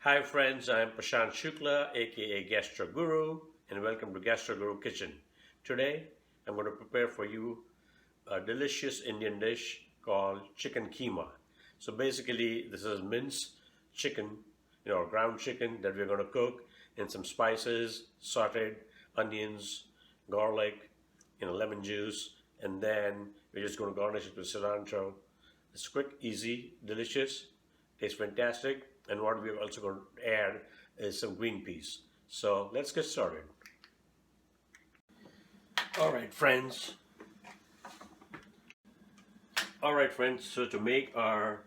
Hi friends, I am Prashant Shukla, aka Gastro Guru, and welcome to Gastro Guru Kitchen. Today, I'm going to prepare for you a delicious Indian dish called chicken keema. So basically, this is minced chicken, ground chicken that we're going to cook in some spices, sauteed onions, garlic, lemon juice, and then we're just going to garnish it with cilantro. It's quick, easy, delicious, tastes fantastic, and what we're also going to add is some green peas. So let's get started. All right, friends. So to make our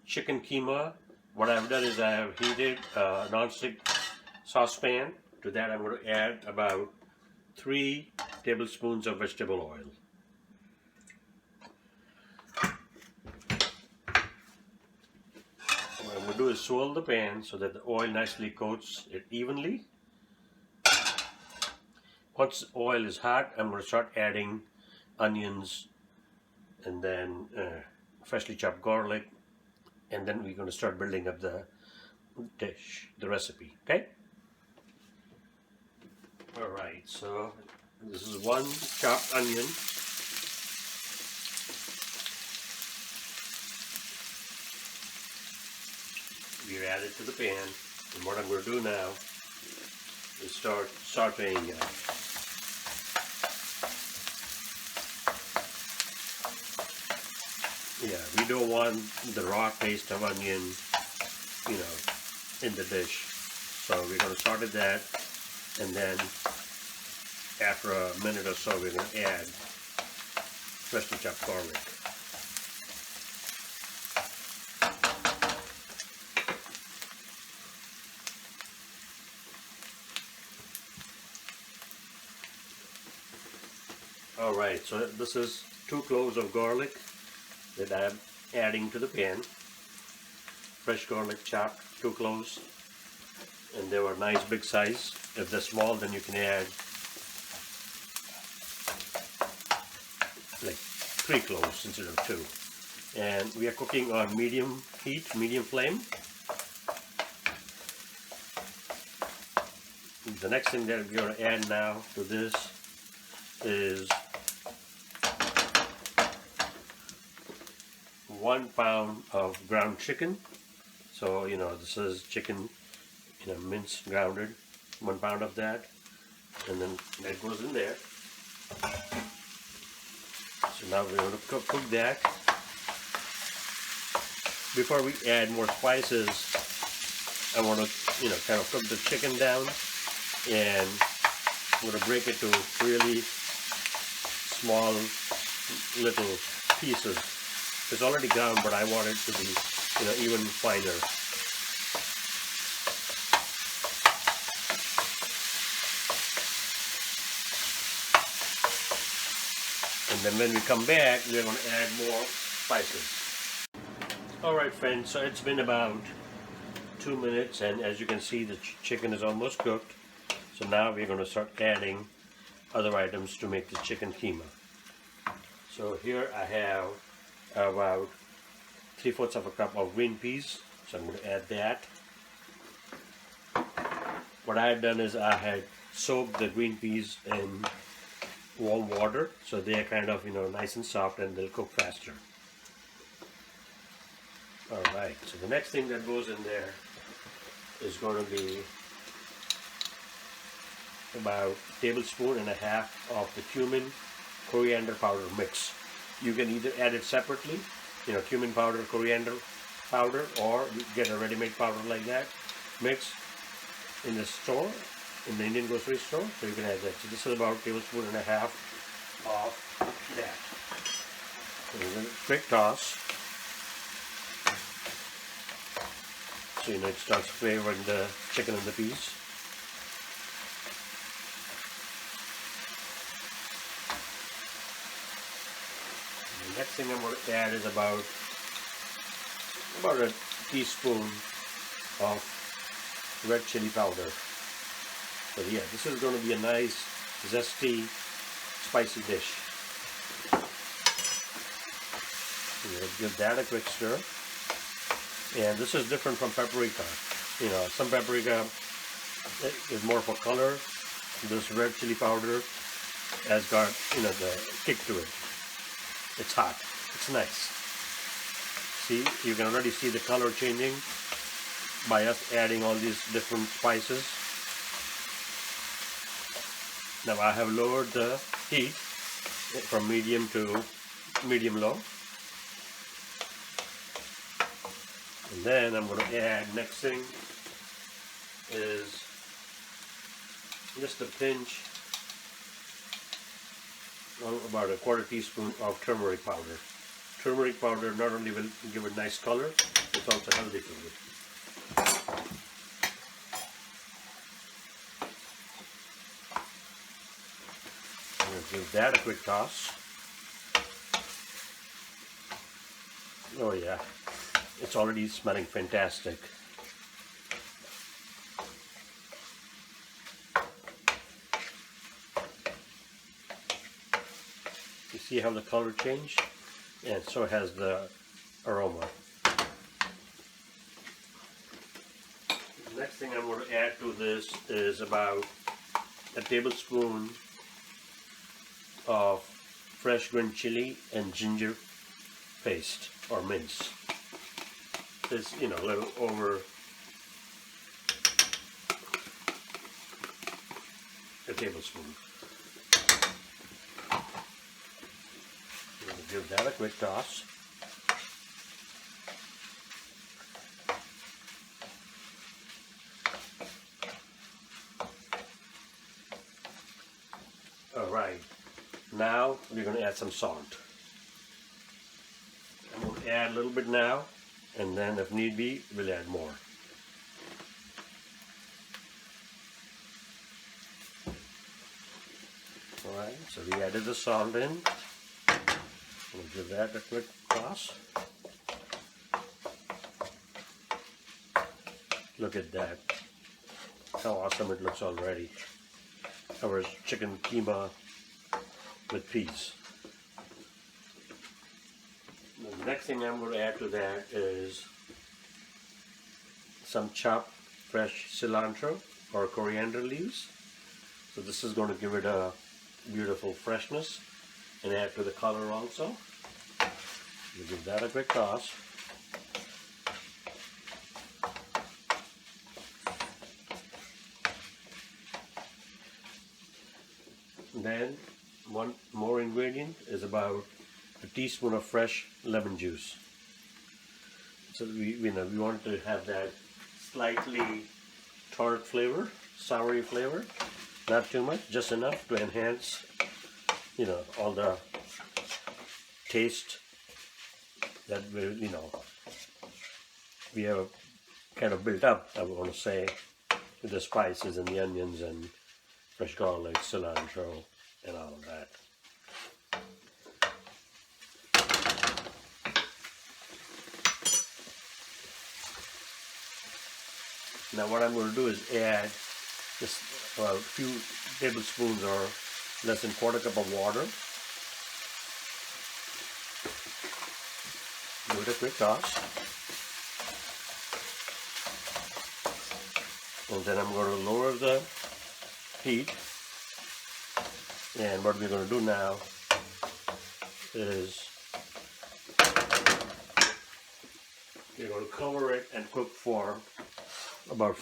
chicken keema, what I've done is I have heated a non-stick saucepan. To that I'm going to add about 3 tablespoons of vegetable oil. What I'm going to do is swirl the pan so that the oil nicely coats it evenly. Once the oil is hot, I'm going to start adding onions and then freshly chopped garlic, and then we're going to start building up the dish, the recipe, okay? Alright, so this is 1 chopped onion. We add it to the pan, and what I'm going to do now is start sauteing it. Yeah, we don't want the raw taste of onion, in the dish. So we're going to saute that, and then after a minute or so, we're going to add freshly chopped garlic. Alright, so this is 2 cloves of garlic that I'm adding to the pan. Fresh garlic chopped, 2 cloves, and they were nice big size. If they're small, then you can add like 3 cloves instead of 2. And we are cooking on medium heat, medium flame. The next thing that we're going to add now to this is 1 pound of ground chicken. So this is chicken minced, grounded, 1 pound of that, and then that goes in there. So now we're going to cook that. Before we add more spices, I want to kind of cook the chicken down, and I'm going to break it to really small little pieces. It's already ground, but I want it to be, even finer. And then when we come back, we're going to add more spices. Alright friends, so it's been about 2 minutes, and as you can see, the chicken is almost cooked. So now we're going to start adding other items to make the chicken keema. So here I have about 3/4 of a cup of green peas, so I'm going to add that. What I had done is I had soaked the green peas in warm water, so they are kind of nice and soft, and they'll cook faster. Alright, so the next thing that goes in there is going to be about 1.5 tablespoons of the cumin-coriander powder mix. You can either add it separately, cumin powder, coriander powder, or you get a ready-made powder like that, mix in the store, in the Indian grocery store, so you can add that. So this is about 1.5 tablespoons of that. So we're going to quick toss, so it starts flavoring the chicken and the peas. The next thing I'm going to add is about a teaspoon of red chili powder. So yeah, this is going to be a nice, zesty, spicy dish. So give that a quick stir. And this is different from paprika. Some paprika is more for color. This red chili powder has got, the kick to it. It's hot. It's nice. See, you can already see the color changing by us adding all these different spices. Now I have lowered the heat from medium to medium low. And then I'm going to add, next thing is just a pinch, about a quarter teaspoon of turmeric powder. Turmeric powder not only will give it nice color, it's also healthy for you. I'm going to give that a quick toss. Oh yeah, it's already smelling fantastic. You see how the color changed? And so has the aroma. The next thing I'm going to add to this is about a tablespoon of fresh green chili and ginger paste or mince. It's, a little over a tablespoon. I'm going to give that a quick toss. Alright, now we're going to add some salt. I'm going to add a little bit now, and then if need be, we'll add more. Alright, so we added the salt in. We'll give that a quick toss. Look at that. How awesome it looks already. Our chicken keema with peas. The next thing I'm going to add to that is some chopped fresh cilantro or coriander leaves. So this is going to give it a beautiful freshness and add to the color also. We'll give that a quick toss. Then one more ingredient is about a teaspoon of fresh lemon juice. So we want to have that slightly tart flavor, soury flavor, not too much, just enough to enhance, all the taste that we have kind of built up, I want to say, with the spices and the onions and fresh garlic, cilantro, and all of that. Now what I'm going to do is add just a few tablespoons or less than quarter cup of water. Give it a quick toss. And then I'm going to lower the heat. And what we're going to do now is we're going to cover it and cook for about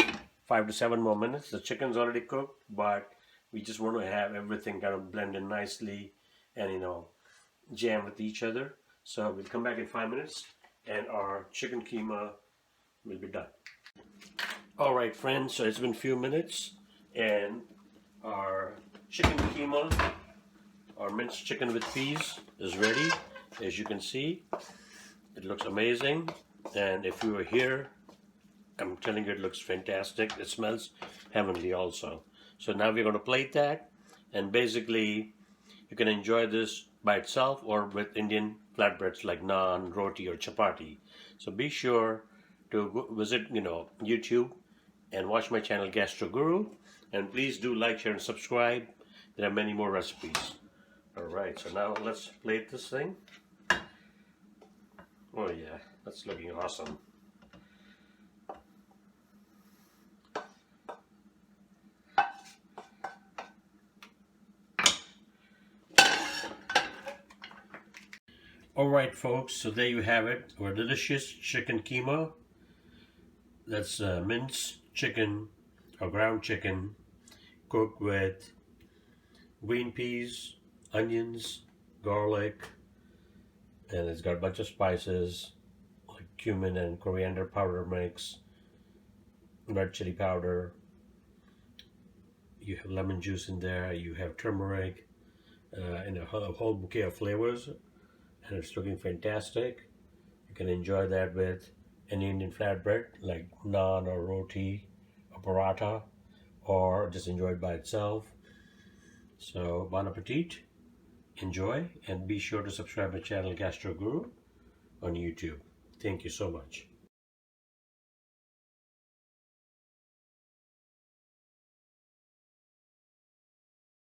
5 to 7 more minutes. The chicken's already cooked, but we just want to have everything kind of blend in nicely and jam with each other. So we'll come back in 5 minutes and our chicken keema will be done. Alright friends, so it's been a few minutes and our chicken keema, our minced chicken with peas is ready. As you can see, it looks amazing, and if you were here, I'm telling you, it looks fantastic. It smells heavenly also. So now we're going to plate that, and basically you can enjoy this by itself or with Indian flatbreads like naan, roti or chapati. So be sure to visit YouTube and watch my channel Gastro Guru, and please do like, share and subscribe. There are many more recipes. Alright, so now let's plate this thing. Oh yeah, that's looking awesome. Alright folks, so there you have it, our delicious chicken keema. That's minced chicken or ground chicken cooked with green peas, onions, garlic, and it's got a bunch of spices like cumin and coriander powder mix, red chili powder, you have lemon juice in there, you have turmeric, and a whole bouquet of flavors, and it's looking fantastic. You can enjoy that with an Indian flatbread like naan or roti or paratha, or just enjoy it by itself. So bon appetit, enjoy, and be sure to subscribe to my channel Gastro Guru on YouTube. Thank you so much.